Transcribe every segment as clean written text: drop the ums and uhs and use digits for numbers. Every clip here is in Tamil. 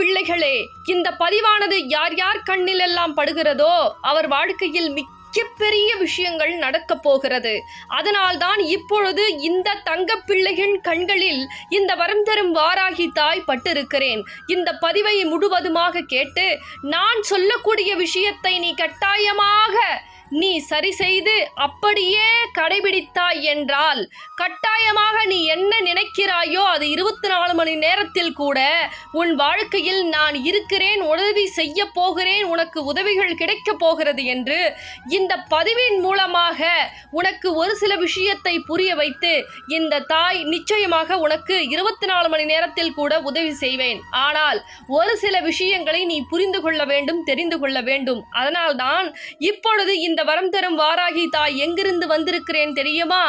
பிள்ளைகளே, இந்த பதிவானது யார் யார் கண்ணில் எல்லாம் படுகிறதோ அவர் வாழ்க்கையில் மிகப்பெரிய விஷயங்கள் நடக்கப் போகிறது. அதனால்தான் இப்பொழுது இந்த தங்க பிள்ளையின் கண்களில் இந்த வரம் தரும் வாராகி தாய் பட்டிருக்கிறேன். இந்த பதிவை முழுவதுமாக கேட்டு நான் சொல்லக்கூடிய விஷயத்தை நீ கட்டாயமாக நீ சரி செய்து அப்படியே கடைபிடித்தாய் என்றால் கட்டாயமாக நீ என்ன நினைக்கிறாயோ அது 24 மணி நேரத்தில் கூட உன் வாழ்க்கையில் நான் இருக்கிறேன், உதவி செய்ய போகிறேன், உனக்கு உதவிகள் கிடைக்கப் போகிறது என்று இந்த பதிவின் மூலமாக உனக்கு ஒரு சில விஷயத்தை புரிய வைத்து இந்த தாய் நிச்சயமாக உனக்கு 24 மணி நேரத்தில் கூட உதவி செய்வேன். ஆனால் ஒரு சில விஷயங்களை நீ புரிந்து கொள்ள வேண்டும், தெரிந்து கொள்ள வேண்டும். அதனால்தான் இப்பொழுது இந்த வரம் தரும் வாராகி தாய் எங்கிருந்து வந்திருக்கிறேன் தெரியுமா?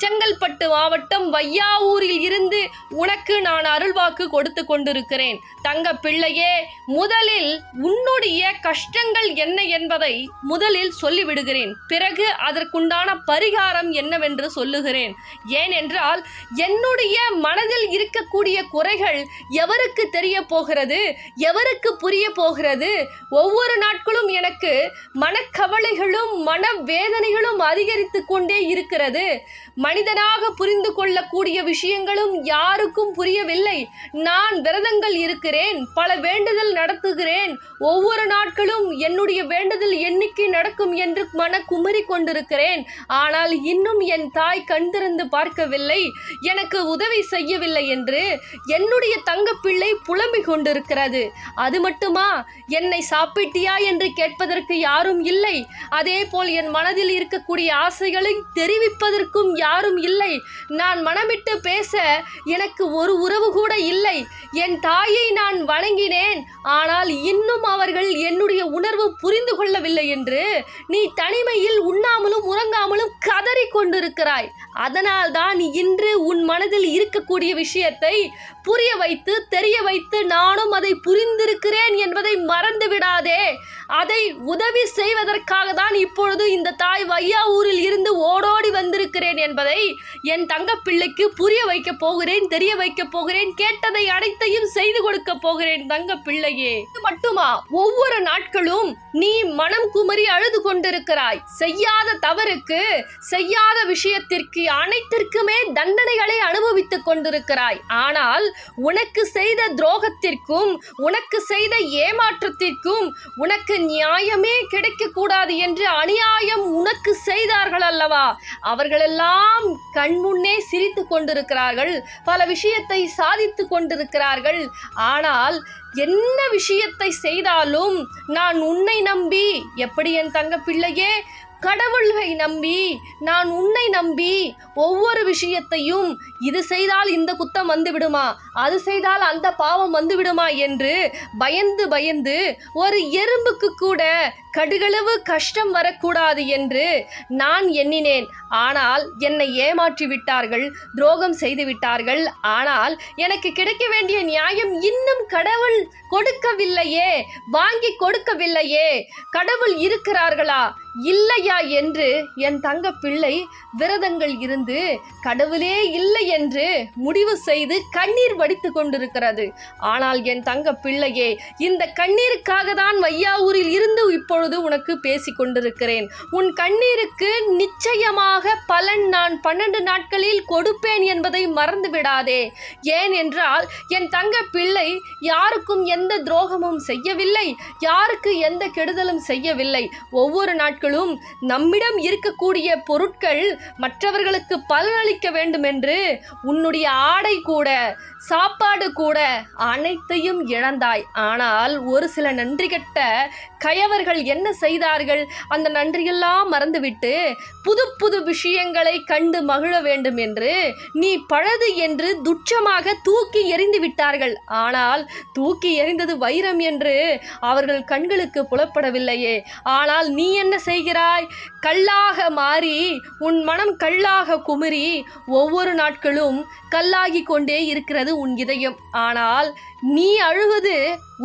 செங்கல்பட்டு மாவட்டம் வையாவூரில் இருந்து உனக்கு நான் அருள்வாக்கு கொடுத்து கொண்டிருக்கிறேன். தங்க பிள்ளையே, முதலில் உன்னுடைய கஷ்டங்கள் என்ன என்பதை முதலில் சொல்லிவிடுகிறேன். பிறகு அதற்குண்டான பரிகாரம் என்னவென்று சொல்லுகிறேன். ஏனென்றால் என்னுடைய மனதில் இருக்கக்கூடிய குறைகள் எவருக்கு தெரிய போகிறது, எவருக்கு புரிய போகிறது? ஒவ்வொரு நாட்களும் எனக்கு மனக்கவலைகளும் வேதனைகளும் அதிகரித்து கொண்டே இருக்கிறது. மனிதனாக புரிந்து கொள்ளக்கூடிய விஷயங்களும் யாருக்கும் புரியவில்லை. நான் விரதங்கள் இருக்கிறேன், பல வேண்டுதல் நடத்துகிறேன். ஒவ்வொரு நாட்களும் என்னுடைய வேண்டுதல் எண்ணிக்கை நடக்கும் என்று மன குமரி கொண்டிருக்கிறேன். ஆனால் இன்னும் என் தாய் கண் திறந்து பார்க்கவில்லை, எனக்கு உதவி செய்யவில்லை என்று என்னுடைய தங்க பிள்ளை புலம்பிக் கொண்டிருக்கிறது. அது மட்டுமா, என்னை சாப்பிட்டியா என்று கேட்பதற்கு யாரும் இல்லை. அதே போல் என் மனதில் இருக்கக்கூடிய ஆசைகளை தெரிவிப்பதற்கும் யாரும் இல்லை. நான் மனமிட்டு பேச எனக்கு ஒரு உறவு கூட இல்லை. என் தாயை நான் வணங்கினேன், ஆனால் இன்னும் அவர்கள் என்னுடைய உணர்வு புரிந்து கொள்ளவில்லை என்று நீ தனிமையில் உண்ணாமலும் உறங்காமலும் கதறி கொண்டிருக்கிறாய். அதனால் தான் இன்று உன் மனதில் இருக்கக்கூடிய விஷயத்தை புரிய வைத்து தெரிய வைத்து நானும் அதை புரிந்திருக்கிறேன் என்பதை மறந்து விடாதே. அதை உதவி செய்வதற்காக தான் இப்பொழுது இந்த தாய் வையாவூரில் இருந்து ஓடோடி வந்திருக்கிறேன் என்பதை என் தங்க பிள்ளைக்கு புரிய வைக்க போகிறேன், தெரிய வைக்க போகிறேன். கேட்டதை அனைத்தையும் செய்து கொடுக்க போகிறேன் தங்க பிள்ளையே. இது மட்டுமா, ஒவ்வொரு நாட்களும் நீ மனம் குமரி அழுது கொண்டிருக்கிறாய். செய்யாத தவறுக்கு, செய்யாத விஷயத்திற்கு அனைத்திற்குமே தண்டனைகளை அனுபவித்துக் கொண்டிருக்கிறாய். ஆனால் உனக்கு செய்த துரோகத்திற்கும், உனக்கு செய்த ஏமாற்றத்திற்கும் உனக்கு நியாயமே கிடைக்க கூடாது என்று அநியாயம் உனக்கு செய்தார்கள் அல்லவா? அவர்களெல்லாம் கண்முன்னே சிரித்து கொண்டிருக்கிறார்கள், பல விஷயத்தை சாதித்து கொண்டிருக்கிறார்கள். ஆனால் என்ன விஷயத்தை செய்தாலும் நான் உன்னை நம்பி, எப்படி என் தங்க பிள்ளையே, கடவுளை நம்பி, நான் உன்னை நம்பி ஒவ்வொரு விஷயத்தையும் இது செய்தால் இந்த குத்தம் வந்துவிடுமா, அது செய்தால் அந்த பாவம் வந்துவிடுமா என்று பயந்து பயந்து ஒரு எறும்புக்கு கூட கடுகளவு கஷ்டம் வரக்கூடாது என்று நான் எண்ணினேன். ஆனால் என்னை ஏமாற்றி விட்டார்கள், துரோகம் செய்து விட்டார்கள். ஆனால் எனக்கு கிடைக்க வேண்டிய நியாயம் இன்னும் கடவுள் கொடுக்கவில்லையே, வாங்கி கொடுக்கவில்லையே. கடவுள் இருக்கிறார்களா இல்லையா என்று என் தங்க பிள்ளை விரதங்கள் இருந்து கடவுளே இல்லை என்று முடிவு செய்து கண்ணீர் வடித்து கொண்டிருக்கிறது. ஆனால் என் தங்க பிள்ளையே, இந்த கண்ணீருக்காக தான் வையாவூரில் இருந்து இப்பொழுது உனக்கு பேசிக் கொண்டிருக்கிறேன். உன் கண்ணீருக்கு நிச்சயமாக பலன் நான் 12 நாட்களில் கொடுப்பேன் என்பதை மறந்து விடாதே. ஏனென்றால் என் தங்க பிள்ளை யாருக்கும் எந்த துரோகமும் செய்யவில்லை, யாருக்கு எந்த கெடுதலும் செய்யவில்லை. ஒவ்வொரு நாட்களும் நம்மிடம் இருக்கக்கூடிய பொருட்கள் மற்றவர்களுக்கு பலனளிக்க வேண்டும் என்று உன்னுடைய ஆடை கூட, சாப்பாடு கூட அனைத்தையும் இழந்தாய். ஆனால் ஒரு சில நன்றி கட்ட கயவர்கள் என்ன செய்தார்கள்? அந்த நன்றியெல்லாம் மறந்துவிட்டு புது புது விஷயங்களை கண்டு மகிழ வேண்டும் என்று நீ பழது என்று துச்சமாக தூக்கி எறிந்து விட்டார்கள். ஆனால் தூக்கி எறிந்தது வைரம் என்று அவர்கள் கண்களுக்கு புலப்படவில்லையே. ஆனால் நீ என்ன செய்கிறாய்? கல்லாக மாறி, உன் மனம் கல்லாக குமரி ஒவ்வொரு நாட்களும் கல்லாகி கொண்டே இருக்கிறது உன் இதயம். ஆனால் நீ அழுவது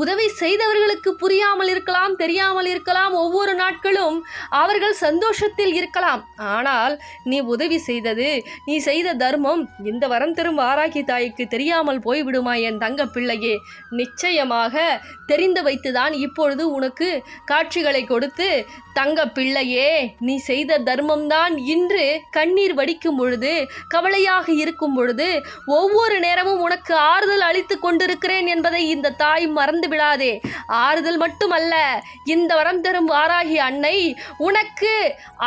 உதவி செய்தவர்களுக்கு புரியாமல் இருக்கலாம், தெரியாமல் இருக்கலாம். ஒவ்வொரு நாட்களும் அவர்கள் சந்தோஷத்தில் இருக்கலாம். ஆனால் நீ உதவி செய்தது, நீ செய்த தர்மம் இந்த வரம் தரும் வாராகி தாய்க்கு தெரியாமல் போய்விடுமா என் தங்க பிள்ளையே? நிச்சயமாக தெரிந்து வைத்துதான் இப்பொழுது உனக்கு காட்சிகளை கொடுத்து, தங்க பிள்ளையே, நீ செய்த தர்மம்தான் இன்று கண்ணீர் வடிக்கும் பொழுது, கவலையாக இருக்கும் பொழுது, ஒவ்வொரு நேரமும் உனக்கு ஆறுதல் அளித்து கொண்டிருக்கிறேன் என்பதை இந்த தாய் மறந்து விடாதே. ஆறுதல் மட்டுமல்ல, இந்த வரம் தரும் வாராகி அன்னை உனக்கு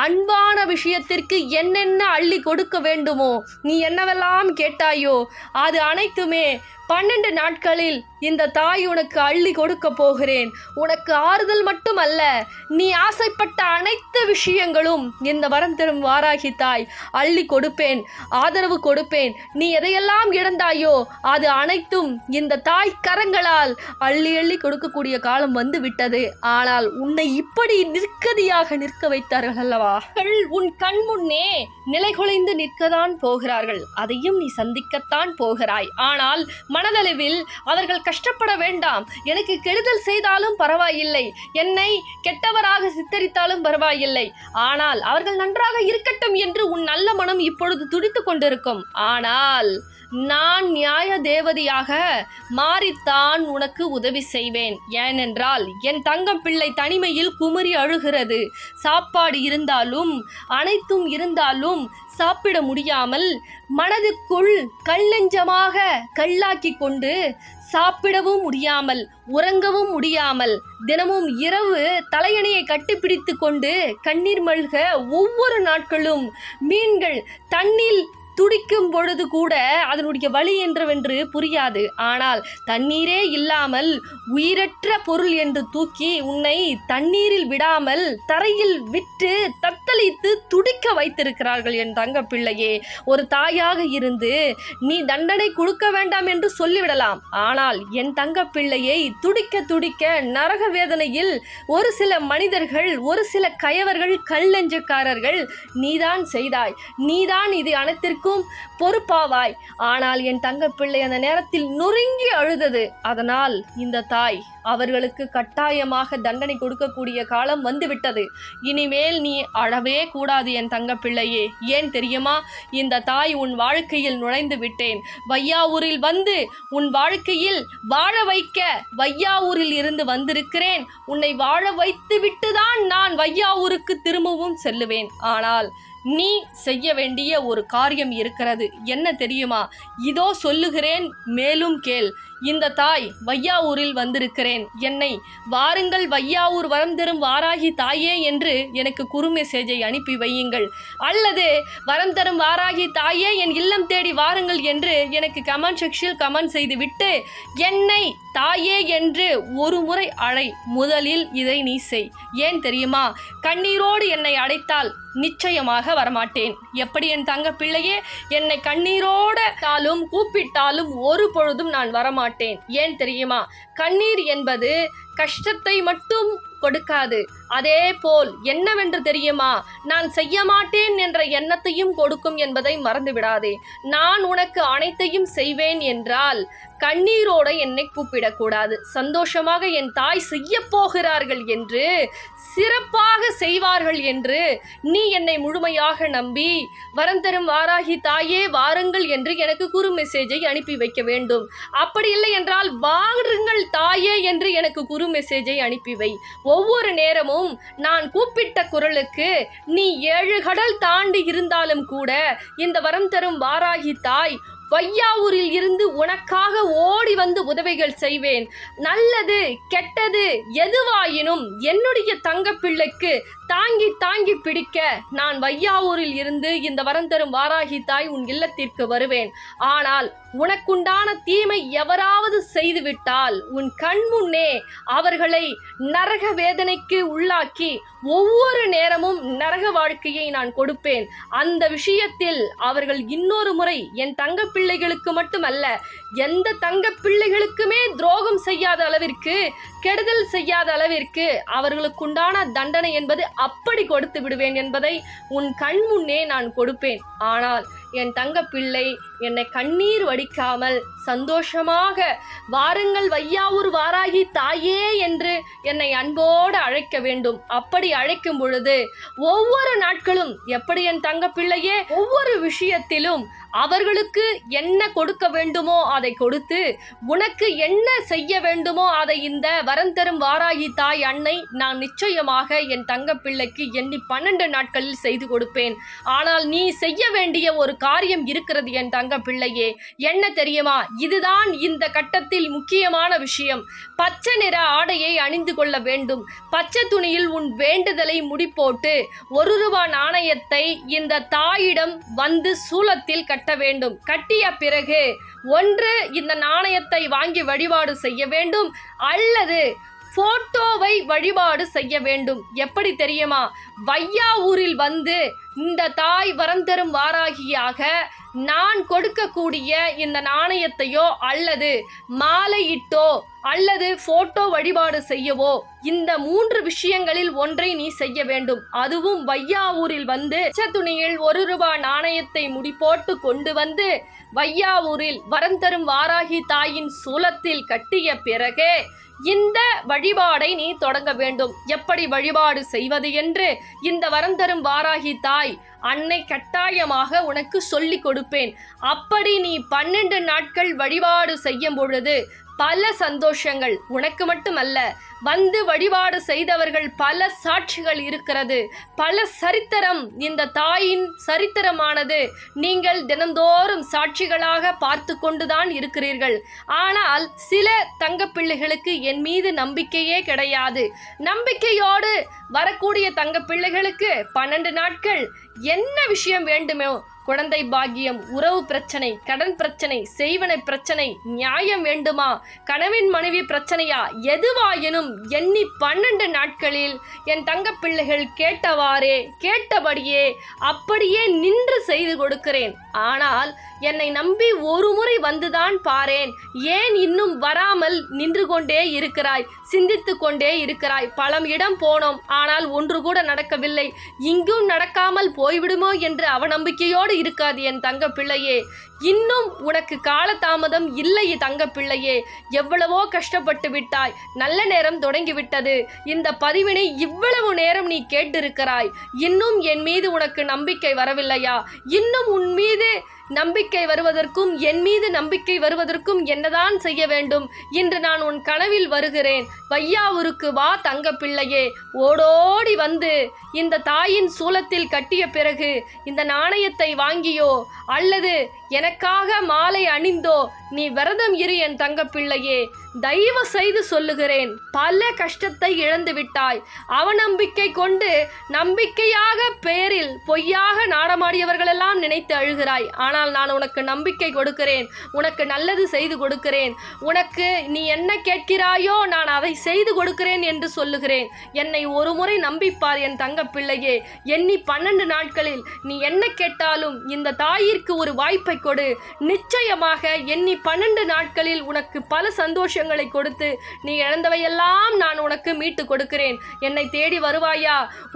அன்பான விஷயத்திற்கு என்னென்ன அள்ளி கொடுக்க வேண்டுமோ, நீ என்னவெல்லாம் கேட்டாயோ அது அனைத்துமே 12 நாட்களில் இந்த தாய் உனக்கு அள்ளி கொடுக்க போகிறேன். உனக்கு ஆறுதல் மட்டுமல்ல, நீ ஆசைப்பட்ட அனைத்து விஷயங்களும் இந்த வரம் தரும் வாராகி தாய் அள்ளி கொடுப்பேன், ஆதரவு கொடுப்பேன். நீ எதையெல்லாம் இழந்தாயோ அது அனைத்தும் இந்த தாய் கரங்களால் அள்ளி அள்ளி கொடுக்கக்கூடிய காலம் வந்து விட்டது. ஆனால் உன்னை இப்படி நிற்கதியாக நிற்க வைத்தார்கள் அல்லவா? உன் கண் முன்னே நிலைகுலைந்து நிற்கத்தான் போகிறார்கள். அதையும் நீ சந்திக்கத்தான் போகிறாய். ஆனால் மனதளவில் அவர்கள் கஷ்டப்பட வேண்டாம். எனக்கு கெடுதல் செய்தாலும் பரவாயில்லை, என்னை கெட்டவராக சித்தரித்தாலும் பரவாயில்லை, ஆனால் அவர்கள் நன்றாக இருக்கட்டும் என்று உன் நல்ல மனம் இப்பொழுது துடித்துக் கொண்டிருக்கும். ஆனால் நான் நியாய தேவதையாக மாறித்தான் உனக்கு உதவி செய்வேன். ஏனென்றால் என் தங்கம் பிள்ளை தனிமையில் குமரி அழுகிறது. சாப்பாடு இருந்தாலும் அனைத்தும் இருந்தாலும் சாப்பிட முடியாமல் மனதுக்குள் கல்லெஞ்சமாக கல்லாக்கி கொண்டு சாப்பிடவும் முடியாமல் உறங்கவும் முடியாமல் தினமும் இரவு தலையணையை கட்டிப்பிடித்து கொண்டு கண்ணீர் மல்க ஒவ்வொரு நாட்களும் மீன்கள் தண்ணீர் துடிக்கும் பொழுது கூட அதனுடைய வலி என்றவென்று புரியாது. ஆனால் தண்ணீரே இல்லாமல் உயிரற்ற பொருள் என்று தூக்கி உன்னை தண்ணீரில் விடாமல் தரையில் விட்டு தத்தளித்து துடிக்க வைத்திருக்கிறார்கள் என் தங்க பிள்ளையே. ஒரு தாயாக இருந்து நீ தண்டனை கொடுக்க வேண்டாம் என்று சொல்லிவிடலாம். ஆனால் என் தங்க பிள்ளையை துடிக்க துடிக்க நரக வேதனையில் ஒரு சில மனிதர்கள், ஒரு சில கயவர்கள், கல்லெஞ்சக்காரர்கள் நீதான் செய்தாய், நீதான் இது அனைத்திற்கும் பொறுப்பாவாய். ஆனால் என் தங்க பிள்ளை அந்த நேரத்தில் நொறுங்கி அழுதது. அதனால் இந்த தாய் அவர்களுக்கு கட்டாயமாக தண்டனை கொடுக்கக்கூடிய காலம் வந்துவிட்டது. இனிமேல் நீ அழவே கூடாது என் தங்க பிள்ளையே. ஏன் தெரியுமா? இந்த தாய் உன் வாழ்க்கையில் நுழைந்து விட்டேன். வையாவூரில் வந்து உன் வாழ்க்கையில் வாழ வைக்க வையாவூரில் இருந்து வந்திருக்கிறேன். உன்னை வாழ வைத்து விட்டுதான் நான் வையாவூருக்கு திரும்பவும் செல்லுவேன். ஆனால் நீ செய்ய வேண்டிய ஒரு காரியம் இருக்கிறது. என்ன தெரியுமா? இதோ சொல்லுகிறேன், மேலும் கேள். இந்த தாய் வையாவூரில் வந்திருக்கிறேன், என்னை வாருங்கள் வையாவூர் வரம் தரும் வாராகி தாயே என்று எனக்கு குறு மெசேஜை அனுப்பி வையுங்கள். அல்லது வரம் தரும் வாராகி தாயே என் இல்லம் தேடி வாருங்கள் என்று எனக்கு கமெண்ட் செக்ஷனில் கமெண்ட் செய்து விட்டு என்னை தாயே என்று ஒரு முறை அழை. முதலில் இதை நீ செய். ஏன் தெரியுமா? கண்ணீரோடு என்னை அடைத்தால் நிச்சயமாக வரமாட்டேன். எப்படி என் தங்க பிள்ளையே? என்னை கண்ணீரோடாலும் கூப்பிட்டாலும் ஒரு பொழுதும் நான் வரமாட்டேன். ஏன் தெரியுமா? கண்ணீர் என்பது கஷ்டத்தை மட்டும் கொடுக்காது. அதே போல் என்னவென்று தெரியுமா? நான் செய்ய மாட்டேன் என்ற எண்ணத்தையும் கொடுக்கும் என்பதை மறந்து விடாதே. நான் உனக்கு அனைத்தையும் செய்வேன் என்றால் கண்ணீரோட என்னை கூப்பிடக்கூடாது. சந்தோஷமாக என் தாய் செய்ய போகிறார்கள் என்று, சிறப்பாக செய்வார்கள் என்று நீ என்னை முழுமையாக நம்பி வரம் தரும் வாராகி தாயே வாருங்கள் என்று எனக்கு குறு மெசேஜை அனுப்பி வைக்க வேண்டும். அப்படி இல்லை என்றால் வாருங்கள் தாயே என்று எனக்கு குறு மெசேஜை அனுப்பி வை. ஒவ்வொரு நேரமும் நான் கூப்பிட்ட குரலுக்கு நீ 7 கடல் தாண்டி இருந்தாலும் கூட இந்த வரம் தரும் வாராகி தாய் வையாவூரில் இருந்து உனக்காக ஓடி வந்து உதவிகள் செய்வேன். நல்லது கெட்டது எதுவாயினும் என்னுடைய தங்க பிள்ளைக்கு தாங்கி தாங்கி பிடிக்க நான் வையாவூரில் இருந்து இந்த வரம் தரும் வாராகி தாய் உன் இல்லத்திற்கு வருவேன். ஆனால் உனக்குண்டான தீமை எவராவது செய்துவிட்டால் உன் கண் முன்னே அவர்களை நரக வேதனைக்கு உள்ளாக்கி ஒவ்வொரு நேரமும் நரக வாழ்க்கையை நான் கொடுப்பேன். அந்த விஷயத்தில் அவர்கள் இன்னொரு முறை என் தங்க பிள்ளைகளுக்கு மட்டுமல்ல, எந்த தங்க பிள்ளைகளுக்குமே துரோகம் செய்யாத அளவிற்கு கெடுதல் செய்யாத அளவிற்கு அவர்களுக்குண்டான தண்டனை என்பது அப்படி கொடுத்து விடுவேன் என்பதை உன் கண் முன்னே நான் கொடுப்பேன். ஆனால் என் தங்க பிள்ளை என்னை கண்ணீர் வடிக்காமல் சந்தோஷமாக வாருங்கள் வையாவூர் வாராகி தாயே என்று என்னை அன்போடு அழைக்க வேண்டும். அப்படி அழைக்கும் பொழுது ஒவ்வொரு நாட்களும் எப்படி என் தங்க பிள்ளையே ஒவ்வொரு விஷயத்திலும் அவர்களுக்கு என்ன கொடுக்க வேண்டுமோ அதை கொடுத்து, உனக்கு என்ன செய்ய வேண்டுமோ அதை இந்த வரம் தரும் வாராகி தாய் அன்னை நான் நிச்சயமாக என் தங்க பிள்ளைக்கு எண்ணி 12 நாட்களில் செய்து கொடுப்பேன். ஆனால் நீ செய்ய வேண்டிய ஒரு காரியம் இருக்கிறது என் தங்க பிள்ளையே. என்ன தெரியுமா? இதுதான் இந்த கட்டத்தில் முக்கியமான விஷயம். பச்சை நிற ஆடையை அணிந்து கொள்ள வேண்டும். பச்சை துணியில் உன் வேண்டுதலை முடிப்போட்டு ₹1 நாணயத்தை இந்த தாயிடம் வந்து சூலத்தில் கட்ட வேண்டும். கட்டிய பிறகு ஒன்று இந்த நாணயத்தை வாங்கி வழிபாடு செய்ய வேண்டும், அல்லது போட்டோவை வழிபாடு செய்ய வேண்டும். எப்படி தெரியுமா? வையாவூரில் வந்து இந்த தாய் வரம் தரும் வாராகியாக நான் கொடுக்கக்கூடிய இந்த நாணயத்தையோ அல்லது மாலையிட்டோ அல்லது போட்டோ வழிபாடு செய்யவோ இந்த 3 விஷயங்களில் ஒன்றை நீ செய்ய வேண்டும். அதுவும் வையாவூரில் வந்து துணியில் ₹1 நாணயத்தை முடிப்போட்டு கொண்டு வந்து வையாவூரில் வரம் தரும் வாராகி தாயின் சூலத்தில் கட்டிய பிறகு இந்த வழிபாடை நீ தொடங்க வேண்டும். எப்படி வழிபாடு செய்வது என்று இந்த வரம் தரும் வாராகி தாய் அன்னை கட்டாயமாக உனக்கு சொல்லி கொடுப்பேன். அப்படி நீ 12 நாட்கள் வழிபாடு செய்யும் பொழுது பல சந்தோஷங்கள் உனக்கு மட்டுமல்ல, வந்து வழிபாடு செய்தவர்கள் பல சாட்சிகள் இருக்கிறது. பல சரித்திரம், இந்த தாயின் சரித்திரமானது நீங்கள் தினந்தோறும் சாட்சிகளாக பார்த்து கொண்டுதான் இருக்கிறீர்கள். ஆனால் சில தங்க பிள்ளைகளுக்கு என் மீது நம்பிக்கையே கிடையாது. நம்பிக்கையோடு வரக்கூடிய தங்க பிள்ளைகளுக்கு 12 நாட்கள் என்ன விஷயம் வேண்டுமோ, குழந்தை பாக்கியம், உறவு பிரச்சனை, கடன் பிரச்சனை, செய்வனை பிரச்சனை, நியாயம் வேண்டுமா, கணவன் மனைவி பிரச்சனையா, எதுவாயினும் எண்ணி 12 நாட்களில் என் தங்க பிள்ளைகள் கேட்டவாறே கேட்டபடியே அப்படியே நின்று செய்து கொடுக்கிறேன். ஆனால் என்னை நம்பி ஒரு முறை வந்துதான் பாரேன். ஏன் இன்னும் வராமல் நின்று கொண்டே இருக்கிறாய், சிந்தித்து கொண்டே இருக்கிறாய்? பல இடம் போனோம், ஆனால் ஒன்று கூட நடக்கவில்லை. இங்கும் நடக்காமல் போய்விடுமோ என்று அவநம்பிக்கையோடு இருக்காது என் தங்க பிள்ளையே. இன்னும் உனக்கு காலதாமதம் இல்லை தங்க பிள்ளையே. எவ்வளவோ கஷ்டப்பட்டு விட்டாய். நல்ல நேரம் தொடங்கிவிட்டது. இந்த பதிவினை இவ்வளவு நேரம் நீ கேட்டிருக்கிறாய். இன்னும் என் மீது உனக்கு நம்பிக்கை வரவில்லையா? இன்னும் உன் மீது நம்பிக்கை வருவதற்கும் என் மீது நம்பிக்கை வருவதற்கும் என்னதான் செய்ய வேண்டும்? இன்று நான் உன் கனவில் வருகிறேன். வையாவூருக்கு வா தங்க பிள்ளையே. ஓடோடி வந்து இந்த தாயின் சூலத்தில் கட்டிய பிறகு இந்த நாணயத்தை வாங்கியோ அல்லது எனக்காக மாலை அணிந்தோ நீ விரதம் இரு என் தங்க பிள்ளையே. தயவு செய்து சொல்லுகிறேன், பல கஷ்டத்தை இழந்து விட்டாய். அவநம்பிக்கை கொண்டு நம்பிக்கையாக பெயரில் பொய்யாக நாடமாடியவர்களெல்லாம் நினைத்து அழுகிறாய். ஆனால் நான் உனக்கு நம்பிக்கை கொடுக்கிறேன், உனக்கு நல்லது செய்து கொடுக்கிறேன். உனக்கு நீ என்ன கேட்கிறாயோ நான் அதை செய்து கொடுக்கிறேன் என்று சொல்லுகிறேன். என்னை ஒரு முறை நம்பிப்பார் என் தங்க பிள்ளையே. எண்ணி 12 நாட்களில் நீ என்ன கேட்டாலும் இந்த தாயிற்கு ஒரு வாய்ப்பை கொடு. நிச்சயமாக எண்ணி 12 நாட்களில் உனக்கு பல சந்தோஷங்களை கொடுத்து நீ இழந்தவையெல்லாம் நான் உனக்கு மீட்டு கொடுக்கிறேன். என்னை தேடி வருவாயா?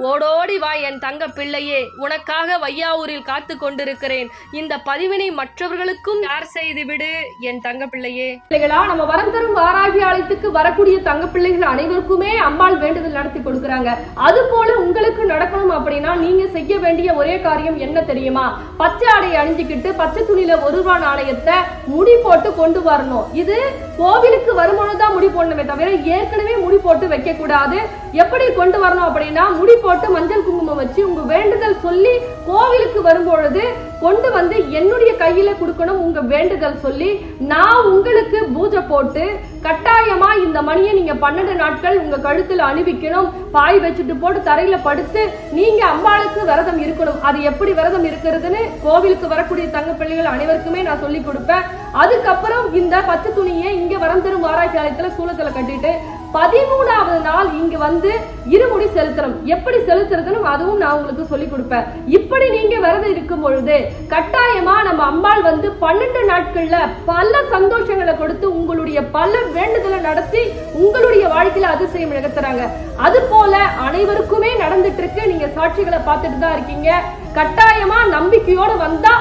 ஓடோடி வா என் தங்க பிள்ளையே. உனக்காக வையாவூரில் காத்து கொண்டிருக்கிறேன். இந்த பதிவினை மற்றவர்களுக்கும் ஷேர் செய்து விடு என் தங்க பிள்ளையே. பிள்ளைகளா, நம்ம வரம் தரும் வாராகி ஆலயத்துக்கு வரக்கூடிய தங்க பிள்ளைகள் அனைவருக்குமே அம்பாள் வேண்டுதல் நடத்தி கொடுக்குறாங்க. அது போல உங்களுக்கு நடக்கணும் அப்படின்னா நீங்க செய்ய வேண்டிய ஒரே காரியம் என்ன தெரியுமா? பச்சை ஆடையை அணிஞ்சுக்கிட்டு பச்சை துணியில ₹1 நாணயத்தை முடி போட்டு கொண்டு வரணும். இது கோவிலுக்கு வருமானதான் முடி போடணுமே தவிர ஏற்கனவே முடி போட்டு வைக்க கூடாது. எப்படி கொண்டு வரணும் அப்படின்னா, முடி போட்டு மஞ்சள் குங்குமம் வச்சு உங்க வேண்டுதல் சொல்லி கோவிலுக்கு வரும்பொழுது கொண்டு வந்து என்னுடைய கையில கொடுக்கணும். உங்க வேண்டுதல் சொல்லி நான் உங்களுக்கு பூஜை போட்டு கட்டாயமா இந்த மணியை நீங்க 12 நாட்கள் உங்க கழுத்துல அணிவிக்கணும். பாய் வச்சுட்டு போட்டு தரையில படுத்து நீங்க அம்பாளுக்கு விரதம் இருக்கணும். அது எப்படி விரதம் இருக்கிறதுன்னு கோவிலுக்கு வரக்கூடிய தங்க பிள்ளைகள் அனைவருக்குமே நான் சொல்லி கொடுப்பேன். அதுக்கப்புறம் இந்த பச்சை துணியை இங்க வரம் தரும் வாராகி ஆலயத்துல சூளத்துல கட்டிட்டு 13வது நாள் இங்க வந்து இருமுடி செலுத்தணும். எப்படி செலுத்துறதுன்னு அதுவும் நான் உங்களுக்கு சொல்லி கொடுப்பேன். இப்படி நீங்க விரதம் இருக்கும் பொழுது கட்டாயமா நம்ம அம்பாள் வந்து 12 நாட்கள்ல பல சந்தோஷங்களை கொடுத்து உங்களுடைய பல வேண்டுதலை நடத்தி உங்களுடைய வாழ்க்கையில அதிசயம் நிகழ்த்துறாங்க. அது போல அனைவருக்குமே நடந்துட்டு இருக்கு. நீங்க சாட்சிகளை பார்த்துட்டு தான் இருக்கீங்க. கட்டாயமா நம்பிக்கையோட வந்தா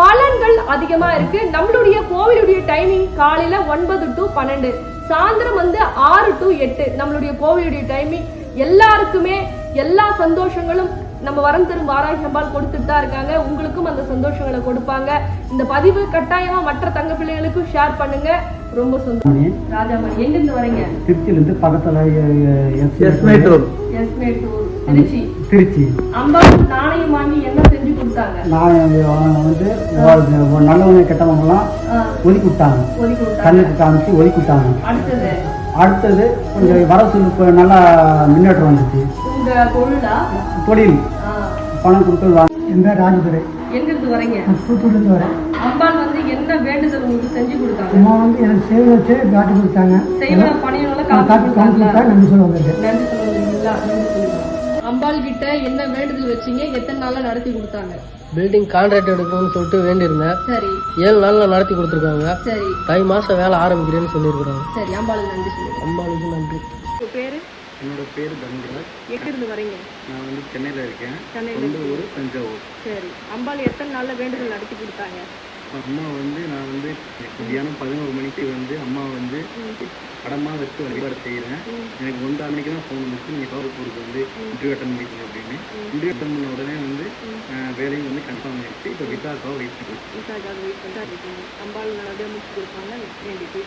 பலன்கள் அதிகமா இருக்கு. நம்மளுடைய கோவிலுடைய டைமிங் காலையில 9 to 12, சாயந்தரம் வந்து 6 to 8 நம்மளுடைய கோவிலுடைய டைமிங். எல்லாருக்குமே எல்லா சந்தோஷங்களும் நம்ம வரம் தரும் வாராகி அம்பாள் கொடுத்துட்டு தான் இருக்காங்க. உங்களுக்கும் அந்த சந்தோஷங்களை கொடுப்பாங்க. இந்த பதிவு கட்டாயமா மற்ற தங்க பிள்ளைகளுக்கும் ஷேர் பண்ணுங்க. ரொம்ப சந்தோஷம். ராஜாமணி, எங்க இருந்து வரீங்க? திருச்சியிலிருந்து பக்கத்துல திருச்சி. அம்பாள் நாணயம் வாங்கி என்ன செஞ்சு கொடுத்தாங்க? நாணயம் வந்து நல்லவங்க கெட்டவங்கலாம் ஒதுக்கி விட்டாங்க, கண்ணுக்கு காமிச்சு ஒதுக்கி விட்டாங்க. அடுத்தது கொஞ்சம் வரவு நல்லா முன்னேற்றம் வந்துச்சு. தொழில் பணம் கொடுத்து எந்த ராஜதுரை. எங்க இருந்து வரீங்க? தூத்துக்குடியிலிருந்து வரேன். அம்பாள் வந்து என்ன வேண்டுதல் உங்களுக்கு செஞ்சு கொடுத்தாங்க? அம்மா வந்து எனக்கு சேவை வச்சு காட்டி கொடுத்தாங்க. செய்வன பணியோட காட்டி கொடுத்தா நன்றி சொல்லுவாங்க. நன்றி சொல்லுவீங்களா? அம்பாள் கிட்ட என்ன வேண்டுதல் வச்சீங்க? எத்தனை நாளா நடத்தி கொடுத்தாங்க? பில்டிங் கான்ட்ராக்ட் எடுக்கணும்னு சொல்லிட்டு வேண்டியிருந்தேன். சரி. 7 நாள்ல நடத்தி கொடுத்துருக்காங்க. சரி. தை மாசம் வேலை ஆரம்பிக்கிறேன்னு சொல்லியிருக்கிறாங்க. சரி, அம்பாளுக்கு நன்றி சொல்லுங்க. அம்பாளுக்கு நன்றி. உங்க பேரு? என்னோட பேர் தன்ராஜ். எங்க இருந்து வரீங்க? நான் வந்து சென்னையில் இருக்கேன். சென்னையில் ஊர் தஞ்சாவூர். சரி. அம்பாள் எத்தனை நாள்ல வேண்டுதல் நடத்தி கொடுத்தாங்க? அம்மா வந்து நான் வந்து மதியானம் 11 மணிக்கு வந்து அம்மா வந்து படமாக வச்சு வழிபாடு செய்கிறேன். எனக்கு 1 மணிக்கு தான் ஃபோன் வந்துச்சு, நீங்கள் கோவிலுக்கு வந்து இன்டர்வியூ அட்டன் பண்ணிக்கணும் அப்படின்னு. இன்டர்வியூ அட்டன் பண்ண உடனே வந்து வேலையும் வந்து கன்ஃபார்ம் ஆகிடுச்சு. இப்போ விசாக்காக வெயிட் பண்ணிட்டு அம்பாள் நல்லபடியாக முடிச்சு கொடுப்பாங்க. வேண்டிட்டு